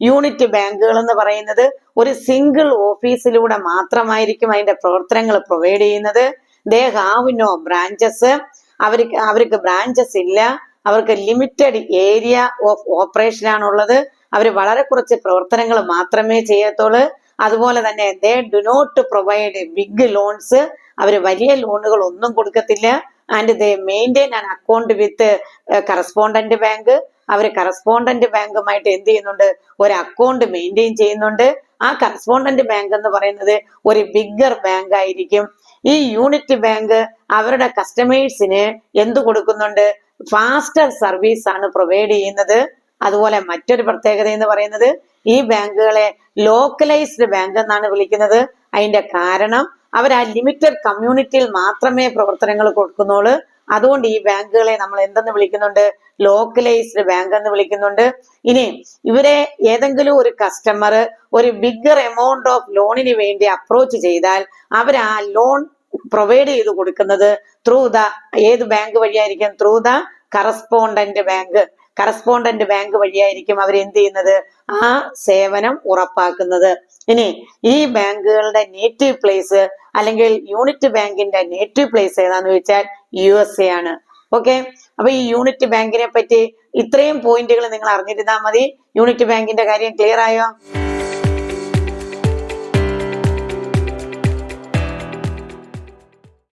Unit ബാങ്കുകൾ എന്ന് പറയുന്നത് ഒരു സിംഗിൾ ഓഫീസിലൂടെ മാത്രമായിരിക്കും അതിന്റെ പ്രവർത്തനങ്ങൾ പ്രൊവൈഡ് ചെയ്യുന്നത്. They have no branches. അവർക്ക് ബ്രാഞ്ചസ് ഇല്ല. അവർക്ക് ലിമിറ്റഡ് ഏരിയ ഓഫ് ഓപ്പറേഷൻ ആണുള്ളത്. അവർ വളരെ കുറച്ച് പ്രവർത്തനങ്ങൾ മാത്രമേ ചെയ്യത്തുള്ളൂ. അതുപോലെ തന്നെ they do not provide big loans. അവർ വലിയ ലോണുകൾ ഒന്നും കൊടുക്കത്തില്ല. And they maintain an account with correspondent bank. അവർ കറസ്പോണ്ടന്റ് ബാങ്കുമായിട്ട് എന്ത് ചെയ്യുന്നുണ്ട്? ഒരു അക്കൗണ്ട് മെയിൻറ്റെയിൻ ചെയ്യുന്നുണ്ട്. ആ കറസ്പോണ്ടന്റ് ബാങ്ക് എന്ന് പറയുന്നത് ഒരു ബിഗ്ഗർ ബാങ്ക് ആയിരിക്കും. ഈ യൂണിറ്റ് ബാങ്ക് അവരുടെ കസ്റ്റമേഴ്സിന് എന്ത് കൊടുക്കുന്നുണ്ട്? ഫാസ്റ്റർ സർവീസ് ആണ് പ്രൊവൈഡ് ചെയ്യുന്നത്. അതുപോലെ മറ്റൊരു പ്രത്യേകത എന്ന് പറയുന്നത് ഈ ബാങ്കുകളെ ലോക്കലൈസ്ഡ് ബാങ്ക് എന്നാണ് വിളിക്കുന്നത്. അതിന്റെ കാരണം അവർ ആ ലിമിറ്റഡ് കമ്മ്യൂണിറ്റിയിൽ മാത്രമേ പ്രവർത്തനങ്ങൾ കൊടുക്കുന്നുള്ളൂ. അതുകൊണ്ട് ഈ ബാങ്കുകളെ നമ്മൾ എന്തെന്ന് വിളിക്കുന്നുണ്ട്? ലോക്കലൈസ്ഡ് ബാങ്ക് എന്ന് വിളിക്കുന്നുണ്ട്. ഇനി ഇവരെ ഏതെങ്കിലും ഒരു കസ്റ്റമർ ഒരു ബിഗ്ഗർ എമൗണ്ട് ഓഫ് ലോണിന് വേണ്ടി അപ്രോച്ച് ചെയ്താൽ അവർ ആ ലോൺ പ്രൊവൈഡ് ചെയ്ത് കൊടുക്കുന്നത് ഏത് ബാങ്ക് വഴിയായിരിക്കും? Through the correspondent bank. Correspondent bank വഴിയായിരിക്കും അവർ എന്ത് ചെയ്യുന്നത്? ആ സേവനം ഉറപ്പാക്കുന്നത്. ഇനി ഈ ബാങ്കുകളുടെ നേറ്റീവ് പ്ലേസ് അല്ലെങ്കിൽ യൂണിറ്റ് ബാങ്കിന്റെ നേറ്റീവ് പ്ലേസ് ഏതാന്ന് ചോദിച്ചാൽ USA ആണ്. ഓക്കെ, അപ്പൊ ഈ യൂണിറ്റ് ബാങ്കിനെ പറ്റി ഇത്രയും പോയിന്റുകൾ നിങ്ങൾ അറിഞ്ഞിരുന്നാൽ മതി. യൂണിറ്റ് ബാങ്കിന്റെ കാര്യം ക്ലിയർ ആയോ?